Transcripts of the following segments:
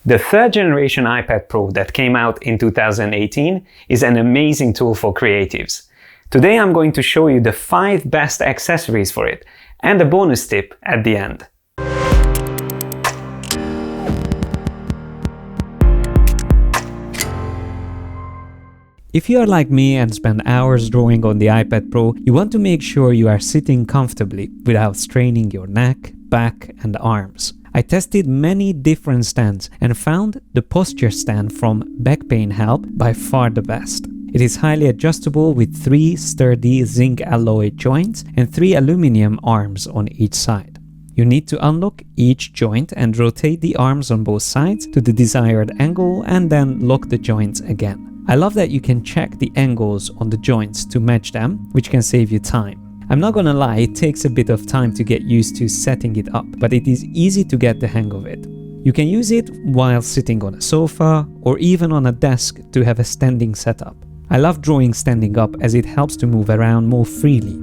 The third generation iPad Pro that came out in 2018 is an amazing tool for creatives. Today I'm going to show you the 5 best accessories for it and a bonus tip at the end. If you are like me and spend hours drawing on the iPad Pro, you want to make sure you are sitting comfortably without straining your neck, back and arms. I tested many different stands and found the posture stand from BackPainHelp by far the best. It is highly adjustable with 3 sturdy zinc alloy joints and 3 aluminum arms on each side. You need to unlock each joint and rotate the arms on both sides to the desired angle and then lock the joints again. I love that you can check the angles on the joints to match them, which can save you time. I'm not gonna lie, it takes a bit of time to get used to setting it up, but it is easy to get the hang of it. You can use it while sitting on a sofa or even on a desk to have a standing setup. I love drawing standing up as it helps to move around more freely.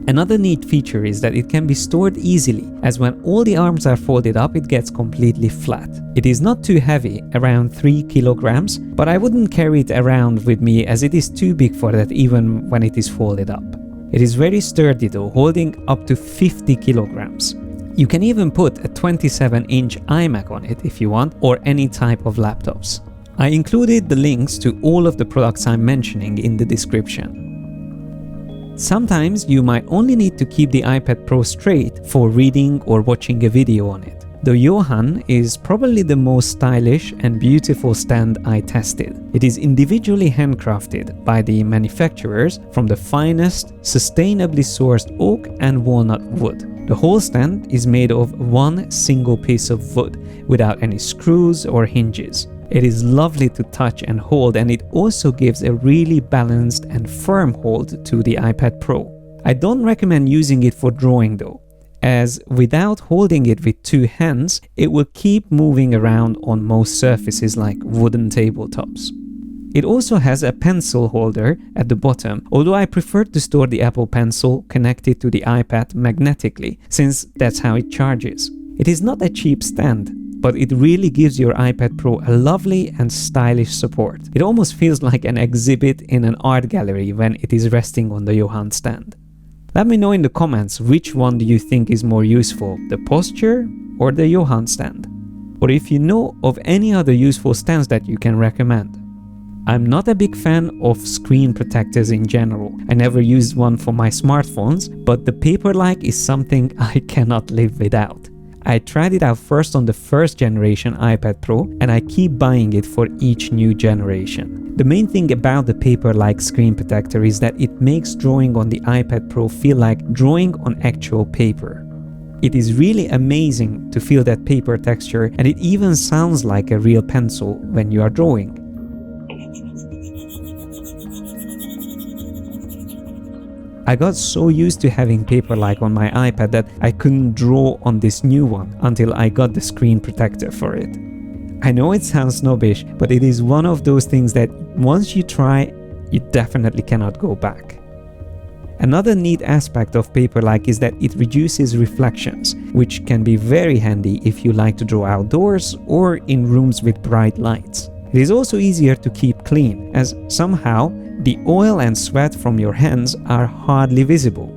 Another neat feature is that it can be stored easily, as when all the arms are folded up it gets completely flat. It is not too heavy, around 3 kilograms, but I wouldn't carry it around with me as it is too big for that even when it is folded up. It is very sturdy though, holding up to 50 kilograms. You can even put a 27-inch iMac on it if you want, or any type of laptops. I included the links to all of the products I'm mentioning in the description. Sometimes you might only need to keep the iPad Pro straight for reading or watching a video on it. The Yohann is probably the most stylish and beautiful stand I tested. It is individually handcrafted by the manufacturers from the finest, sustainably sourced oak and walnut wood. The whole stand is made of one single piece of wood without any screws or hinges. It is lovely to touch and hold, and it also gives a really balanced and firm hold to the iPad Pro. I don't recommend using it for drawing though, as without holding it with 2 hands, it will keep moving around on most surfaces like wooden tabletops. It also has a pencil holder at the bottom, although I prefer to store the Apple Pencil connected to the iPad magnetically, since that's how it charges. It is not a cheap stand, but it really gives your iPad Pro a lovely and stylish support. It almost feels like an exhibit in an art gallery when it is resting on the Yohann stand. Let me know in the comments which one do you think is more useful, the posture or the Yohann stand? Or if you know of any other useful stands that you can recommend. I'm not a big fan of screen protectors in general. I never used one for my smartphones, but the PaperLike is something I cannot live without. I tried it out first on the first generation iPad Pro, and I keep buying it for each new generation. The main thing about the PaperLike screen protector is that it makes drawing on the iPad Pro feel like drawing on actual paper. It is really amazing to feel that paper texture, and it even sounds like a real pencil when you are drawing. I got so used to having PaperLike on my iPad that I couldn't draw on this new one until I got the screen protector for it. I know it sounds snobbish, but it is one of those things that once you try, you definitely cannot go back. Another neat aspect of PaperLike is that it reduces reflections, which can be very handy if you like to draw outdoors or in rooms with bright lights. It is also easier to keep clean, as somehow the oil and sweat from your hands are hardly visible.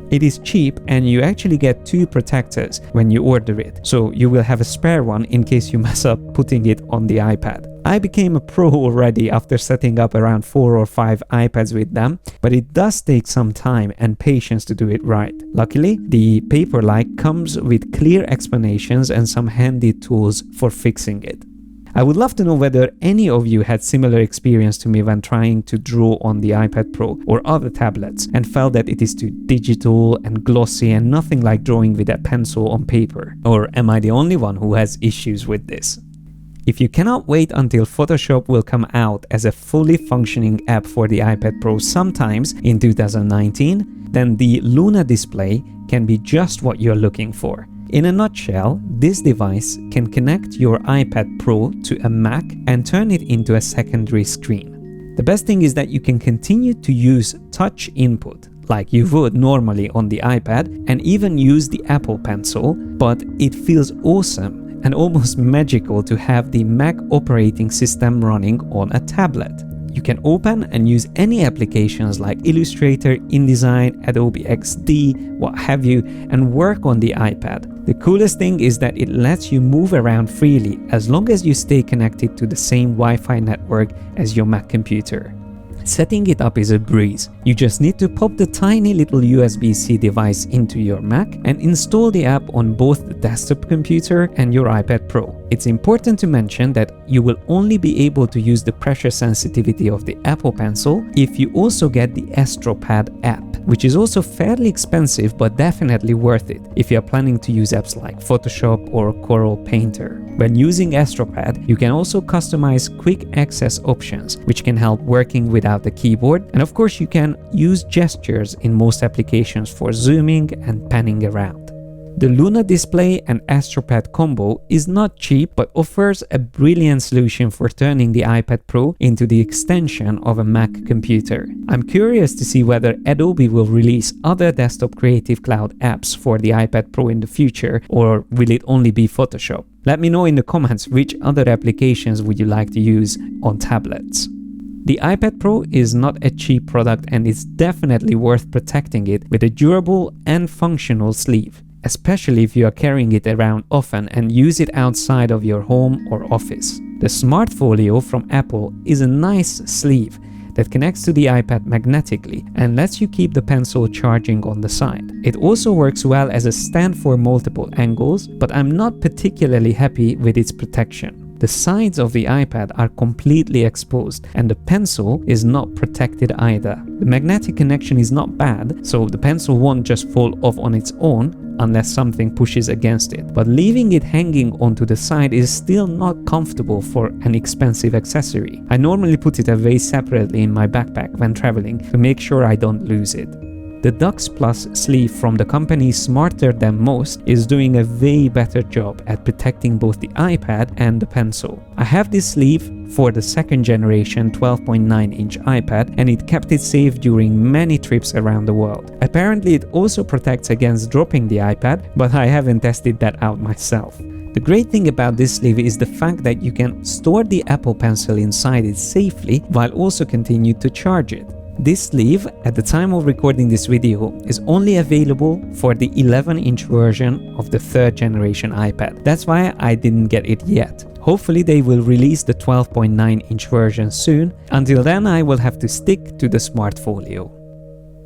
It is cheap and you actually get 2 protectors when you order it, so you will have a spare one in case you mess up putting it on the iPad. I became a pro already after setting up around 4 or 5 iPads with them, but it does take some time and patience to do it right. Luckily, the PaperLike comes with clear explanations and some handy tools for fixing it. I would love to know whether any of you had similar experience to me when trying to draw on the iPad Pro or other tablets and felt that it is too digital and glossy and nothing like drawing with a pencil on paper. Or am I the only one who has issues with this? If you cannot wait until Photoshop will come out as a fully functioning app for the iPad Pro sometimes in 2019, then the Luna display can be just what you're looking for. In a nutshell, this device can connect your iPad Pro to a Mac and turn it into a secondary screen. The best thing is that you can continue to use touch input like you would normally on the iPad and even use the Apple Pencil, but it feels awesome and almost magical to have the Mac operating system running on a tablet. You can open and use any applications like Illustrator, InDesign, Adobe XD, what have you, and work on the iPad. The coolest thing is that it lets you move around freely as long as you stay connected to the same Wi-Fi network as your Mac computer. Setting it up is a breeze. You just need to pop the tiny little USB-C device into your Mac and install the app on both the desktop computer and your iPad Pro. It's important to mention that you will only be able to use the pressure sensitivity of the Apple Pencil if you also get the Astropad app, which is also fairly expensive but definitely worth it if you're planning to use apps like Photoshop or Corel Painter. When using Astropad, you can also customize quick access options, which can help working without the keyboard, and of course you can use gestures in most applications for zooming and panning around. The Luna display and Astropad combo is not cheap but offers a brilliant solution for turning the iPad Pro into the extension of a Mac computer. I'm curious to see whether Adobe will release other desktop Creative Cloud apps for the iPad Pro in the future, or will it only be Photoshop? Let me know in the comments which other applications would you like to use on tablets. The iPad Pro is not a cheap product and it's definitely worth protecting it with a durable and functional sleeve, especially if you are carrying it around often and use it outside of your home or office. The Smart Folio from Apple is a nice sleeve that connects to the iPad magnetically and lets you keep the pencil charging on the side. It also works well as a stand for multiple angles, but I'm not particularly happy with its protection. The sides of the iPad are completely exposed and the pencil is not protected either. The magnetic connection is not bad, so the pencil won't just fall off on its own unless something pushes against it. But leaving it hanging onto the side is still not comfortable for an expensive accessory. I normally put it away separately in my backpack when traveling to make sure I don't lose it. The Dux Plus sleeve from the company Smarter Than Most is doing a way better job at protecting both the iPad and the pencil. I have this sleeve for the second generation 12.9-inch iPad and it kept it safe during many trips around the world. Apparently it also protects against dropping the iPad, but I haven't tested that out myself. The great thing about this sleeve is the fact that you can store the Apple Pencil inside it safely while also continue to charge it. This sleeve, at the time of recording this video, is only available for the 11-inch version of the third generation iPad. That's why I didn't get it yet. Hopefully they will release the 12.9-inch version soon. Until then, I will have to stick to the Smart Folio.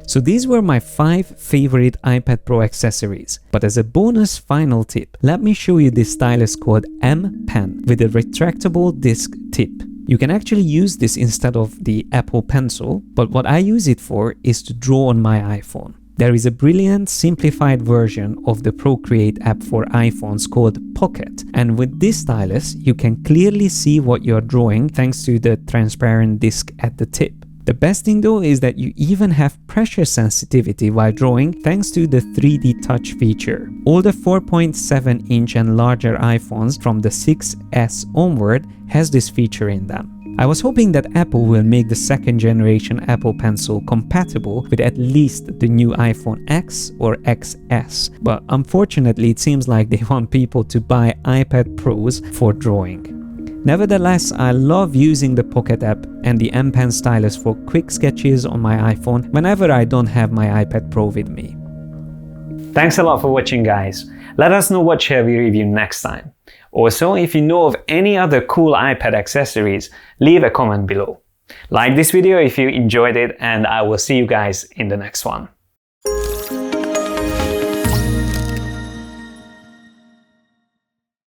So these were my 5 favorite iPad Pro accessories. But as a bonus final tip, let me show you this stylus called amPen with a retractable disk tip. You can actually use this instead of the Apple Pencil, but what I use it for is to draw on my iPhone. There is a brilliant simplified version of the Procreate app for iPhones called Pocket, and with this stylus you can clearly see what you're drawing thanks to the transparent disc at the tip. The best thing though is that you even have pressure sensitivity while drawing thanks to the 3D touch feature. All the 4.7-inch and larger iPhones from the 6S onward has this feature in them. I was hoping that Apple will make the second generation Apple Pencil compatible with at least the new iPhone X or XS, but unfortunately it seems like they want people to buy iPad Pros for drawing. Nevertheless, I love using the Pocket app and the amPen stylus for quick sketches on my iPhone whenever I don't have my iPad Pro with me. Thanks a lot for watching, guys. Let us know what shall we review next time. Also, if you know of any other cool iPad accessories, leave a comment below. Like this video if you enjoyed it, and I will see you guys in the next one.